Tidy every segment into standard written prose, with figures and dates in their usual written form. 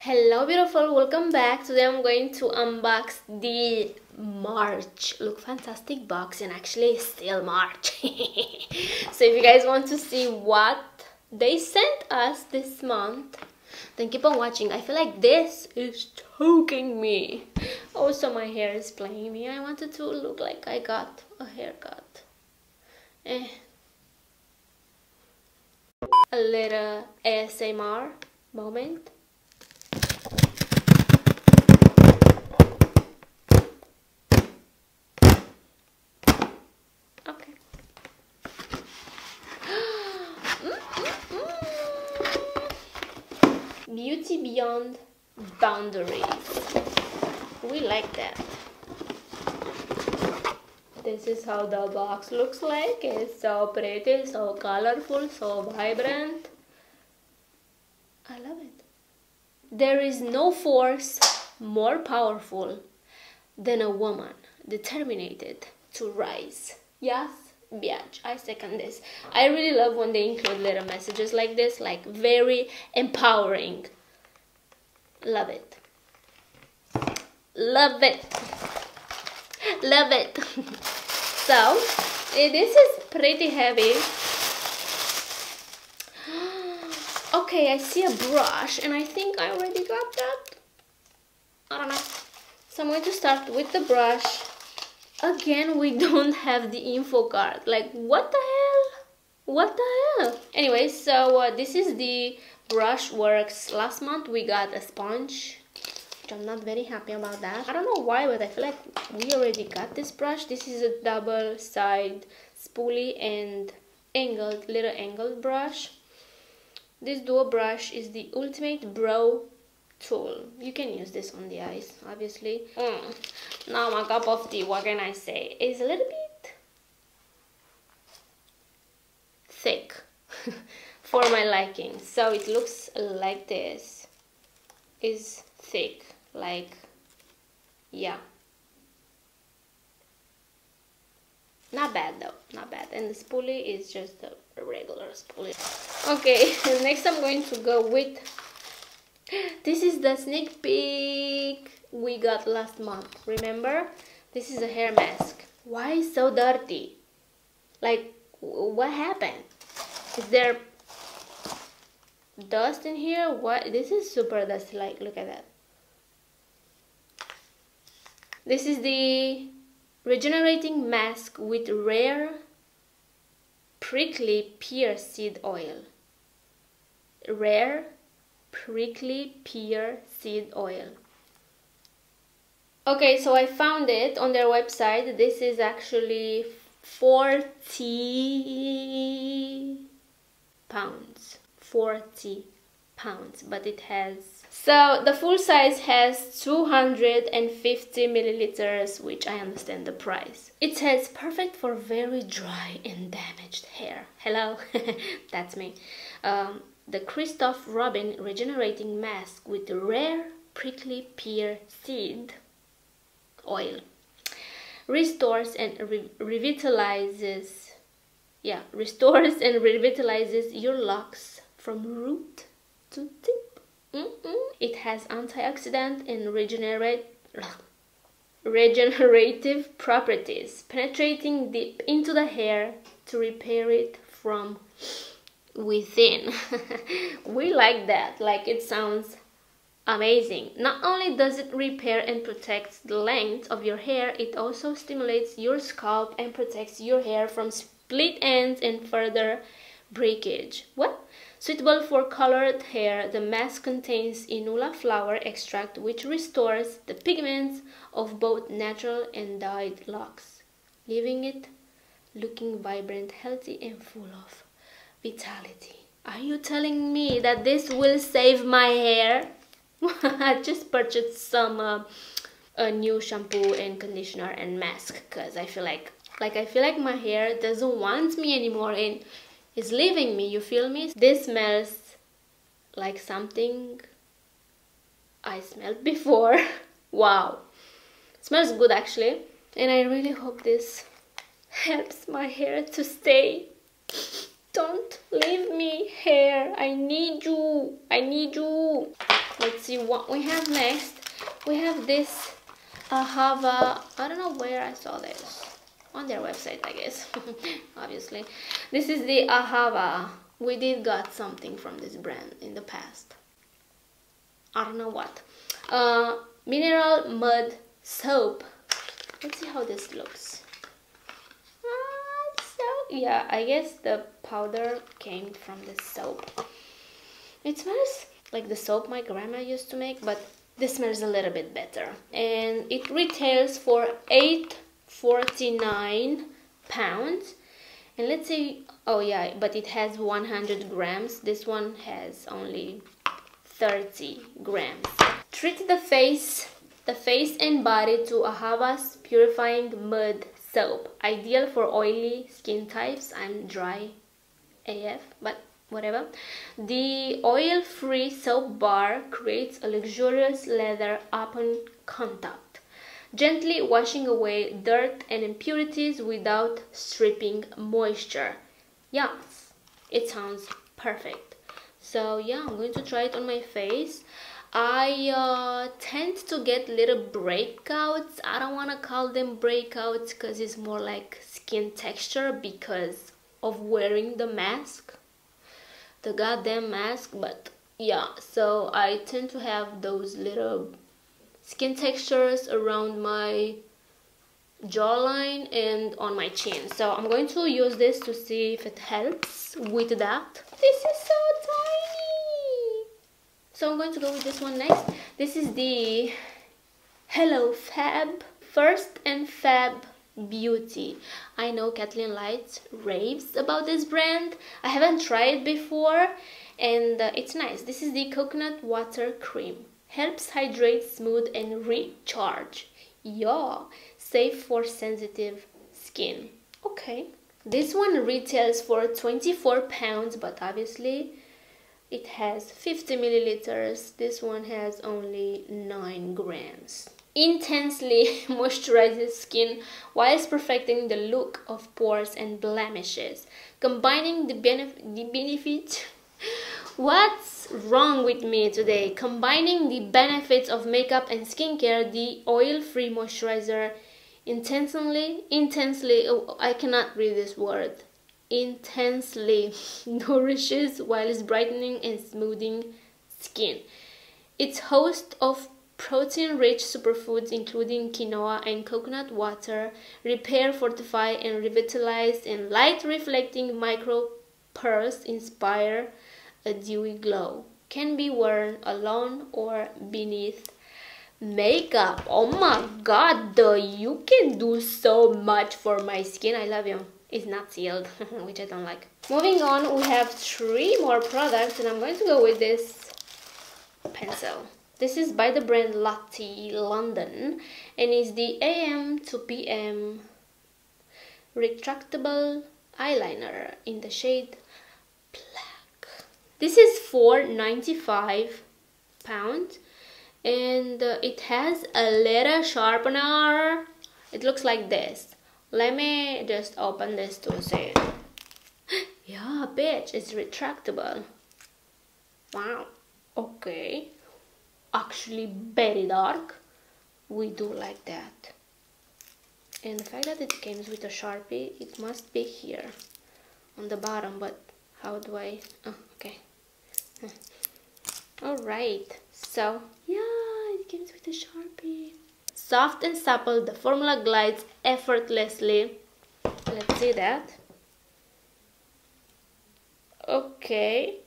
Hello beautiful, welcome back. Today I'm going to unbox the March Look Fantastic box, and actually it's still March. So if you guys want to see what they sent us this month, then keep on watching. I feel like this is choking me. Also my hair is playing me. I wanted to look like I got a haircut. A little ASMR moment. Okay. Beauty beyond boundaries. We like that. This is how the box looks like. It's so pretty, so colorful, so vibrant. I love it. There is no force more powerful than a woman determined to rise. Yes, biatch, I second this. I really love when they include little messages like this, like very empowering. Love it. Love it. Love it. So, this is pretty heavy. Okay, I see a brush, and I think I already got that. I don't know. So I'm going to start with the brush. Again, we don't have the info card. Like, what the hell? What the hell? Anyway, so this is the Brushworks. Last month we got a sponge, which I'm not very happy about that. I don't know why, but I feel like we already got this brush. This is a double side spoolie and little angled brush. This duo brush is the ultimate brow tool. You can use this on the eyes, obviously. Now my cup of tea, what can I say? It's a little bit thick for my liking. So it looks like this. It's thick, like, yeah. Not bad though, not bad. And the spoolie is just a regular spoolie. Okay, next I'm going to go with, this is the sneak peek we got last month, remember? This is a hair mask. Why is so dirty? Like, what happened? Is there dust in here? What? This is super dusty, like, look at that. This is the regenerating mask with rare prickly pear seed oil. Rare prickly pear seed oil. Okay, so I found it on their website. This is actually 40 pounds. 40 pounds, but it has, so the full size has 250 milliliters, which I understand the price. It says perfect for very dry and damaged hair. Hello. That's me. The Christoph Robin regenerating mask with rare prickly pear seed oil restores and revitalizes your locks from root to tip. It has antioxidant and regenerative properties, penetrating deep into the hair to repair it from within. We like that. Like, it sounds amazing. Not only does it repair and protect the length of your hair, it also stimulates your scalp and protects your hair from split ends and further breakage. What? Suitable for colored hair, the mask contains inula flower extract, which restores the pigments of both natural and dyed locks, leaving it looking vibrant, healthy, and full of vitality. Are you telling me that this will save my hair? I just purchased some a new shampoo and conditioner and mask, because I feel like my hair doesn't want me anymore and is leaving me, you feel me? This smells like something I smelled before. Wow. It smells good actually, and I really hope this helps my hair to stay. Don't leave me, hair. I need you. I need you. Let's see what we have next. We have this Ahava. I don't know where I saw this. On their website, I guess. Obviously. This is the Ahava. We did got something from this brand in the past. I don't know what. Mineral mud soap. Let's see how this looks. Yeah, I guess the powder came from the soap. It smells like the soap my grandma used to make, but this smells a little bit better. And it retails for £8.49. And let's say, oh yeah, but it has 100 grams. This one has only 30 grams. Treat the face and body to Ahava's purifying mud soap. Ideal for oily skin types. I'm dry AF, but whatever. The oil-free soap bar creates a luxurious lather upon contact, gently washing away dirt and impurities without stripping moisture. Yes, it sounds perfect. So yeah, I'm going to try it on my face. I tend to get little breakouts. I don't want to call them breakouts because it's more like skin texture because of wearing the mask, the goddamn mask. But yeah, so I tend to have those little skin textures around my jawline and on my chin. So I'm going to use this to see if it helps with that. This is so tiny. So I'm going to go with this one next. This is the Hello Fab First and Fab Beauty. I know Kathleen Lights raves about this brand. I haven't tried it before, and it's nice. This is the coconut water cream. Helps hydrate, smooth, and recharge. Yeah, safe for sensitive skin. Okay. This one retails for £24, but obviously it has 50 milliliters. This one has only 9 grams. Intensely moisturizes skin whilst perfecting the look of pores and blemishes. Combining the benefits. What's wrong with me today? Combining the benefits of makeup and skincare, the oil-free moisturizer intensely, oh, I cannot read this word. Intensely nourishes while it's brightening and smoothing skin. It's host of protein-rich superfoods including quinoa and coconut water, repair, fortify, and revitalize, and light-reflecting micro pearls inspire a dewy glow. Can be worn alone or beneath makeup. Oh my god, you can do so much for my skin. I love you. It's not sealed, which I don't like. Moving on, we have 3 more products, and I'm going to go with this pencil. This is by the brand Lottie London, and is the AM to PM retractable eyeliner in the shade black. This is £4.95, and it has a little sharpener. It looks like this. Let me just open this to see it. Yeah, bitch, it's retractable. Wow, okay. Actually very dark. We do like that. And the fact that it comes with a Sharpie, it must be here on the bottom, but how do I... oh, okay. Alright, so yeah, it comes with a Sharpie. Soft and supple, the formula glides effortlessly. Let's see that. Okay,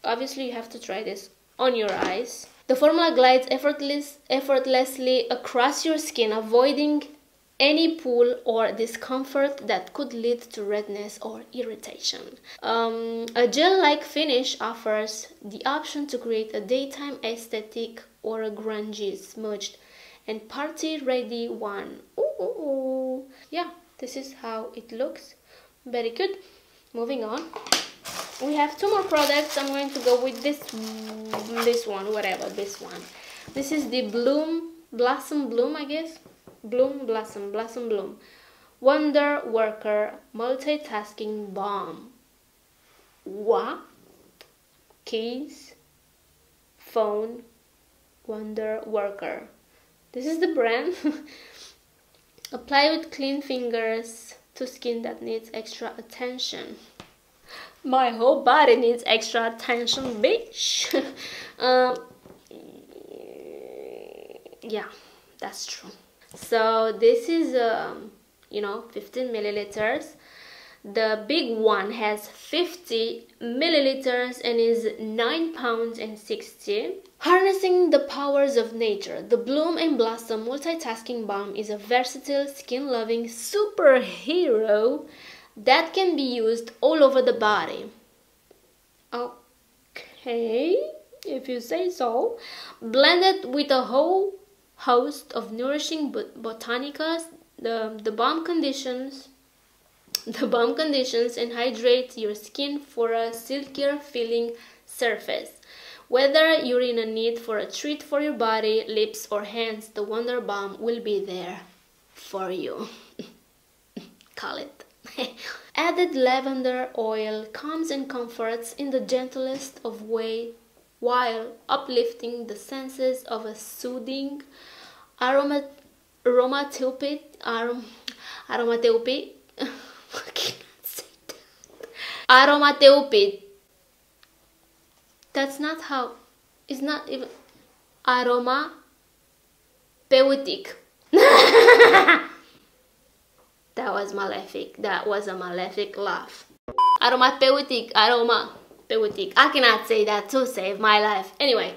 obviously you have to try this on your eyes. The formula glides effortlessly across your skin, avoiding any pull or discomfort that could lead to redness or irritation. A gel-like finish offers the option to create a daytime aesthetic or a grungy, smudged, and party-ready one. Ooh. Yeah, this is how it looks. Very good. Moving on. We have 2 more products. I'm going to go with this one, whatever, this one. This is the Blossom Bloom, I guess. Blossom Bloom. Wonder Worker Multitasking Balm. What? Keys, phone, Wonder Worker. This is the brand. Apply with clean fingers to skin that needs extra attention. My whole body needs extra attention, bitch. Yeah, that's true. So this is 15 milliliters. The big one has 50 milliliters and is £9.60. Harnessing the powers of nature, the Bloom and Blossom Multitasking Balm is a versatile, skin-loving superhero that can be used all over the body. Okay, if you say so. Blended with a whole host of nourishing botanicals, the balm conditions and hydrate your skin for a silkier feeling surface. Whether you're in a need for a treat for your body, lips, or hands, the Wonder Balm will be there for you. Call it. Added lavender oil calms and comforts in the gentlest of way while uplifting the senses of a soothing aromatherapy. Aromatherapy. That's not how. It's not even aromatherapeutic. That was malefic. That was a malefic laugh. Aromatherapeutic. Aromatherapeutic. I cannot say that to save my life. Anyway,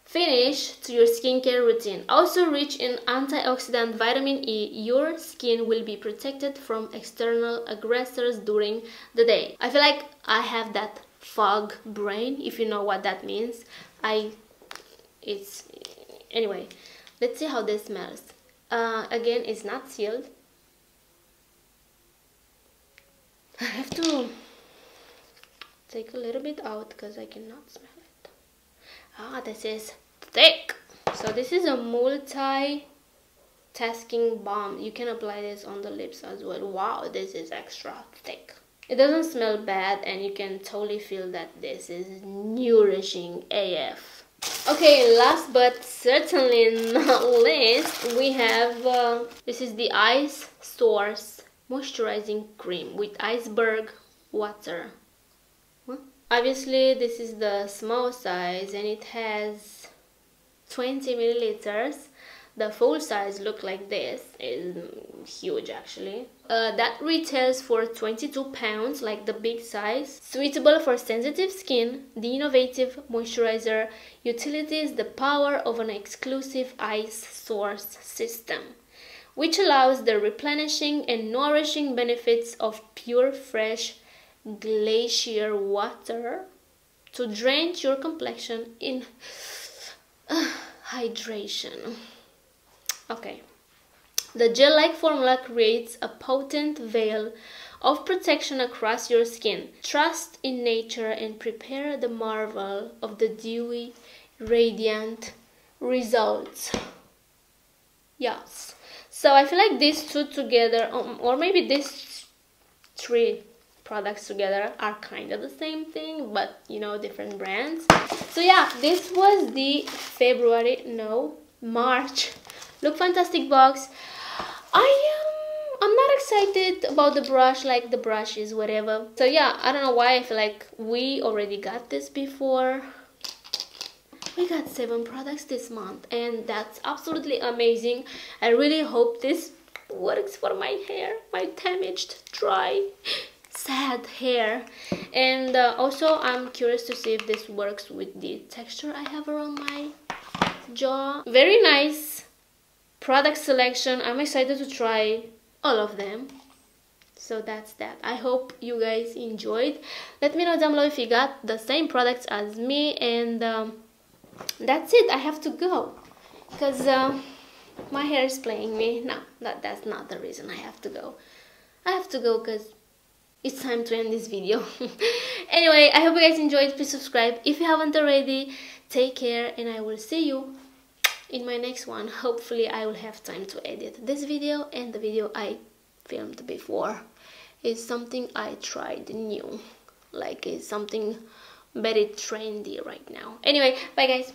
finish to your skincare routine. Also rich in antioxidant vitamin E, your skin will be protected from external aggressors during the day. I feel like I have that fog brain, if you know what that means. Anyway, let's see how this smells. Again, it's not sealed. I have to take a little bit out because I cannot smell it. This is thick. So this is a multi-tasking balm. You can apply this on the lips as well. Wow, this is extra thick. It doesn't smell bad and you can totally feel that this is nourishing AF. Okay, last but certainly not least, we have this is the Ice Source Moisturizing Cream with iceberg water. Obviously this is the small size and it has 20 milliliters. The full size look like this. Is huge actually. That retails for £22, like the big size. Suitable for sensitive skin, the innovative moisturizer utilizes the power of an exclusive ice source system, which allows the replenishing and nourishing benefits of pure fresh glacier water to drench your complexion in hydration. Okay, the gel-like formula creates a potent veil of protection across your skin. Trust in nature and prepare the marvel of the dewy, radiant results. Yes. So I feel like these two together, or maybe these three products together are kind of the same thing, but different brands. So yeah, this was the March Look Fantastic box. I'm not excited about the brush, like the brush is whatever. So yeah, I don't know why I feel like we already got this before. We got 7 products this month and that's absolutely amazing. I really hope this works for my hair, my damaged, dry, sad hair. And also I'm curious to see if this works with the texture I have around my jaw. Very nice product selection. I'm excited to try all of them. So that's that. I hope you guys enjoyed. Let me know down below if you got the same products as me, and that's it. I have to go because my hair is playing me. No, that's not the reason I have to go. I have to go because it's time to end this video. Anyway, I hope you guys enjoyed. Please subscribe if you haven't already. Take care and I will see you in my next one. Hopefully I will have time to edit this video, and the video I filmed before is something I tried new, like it's something very trendy right now. Anyway, bye guys.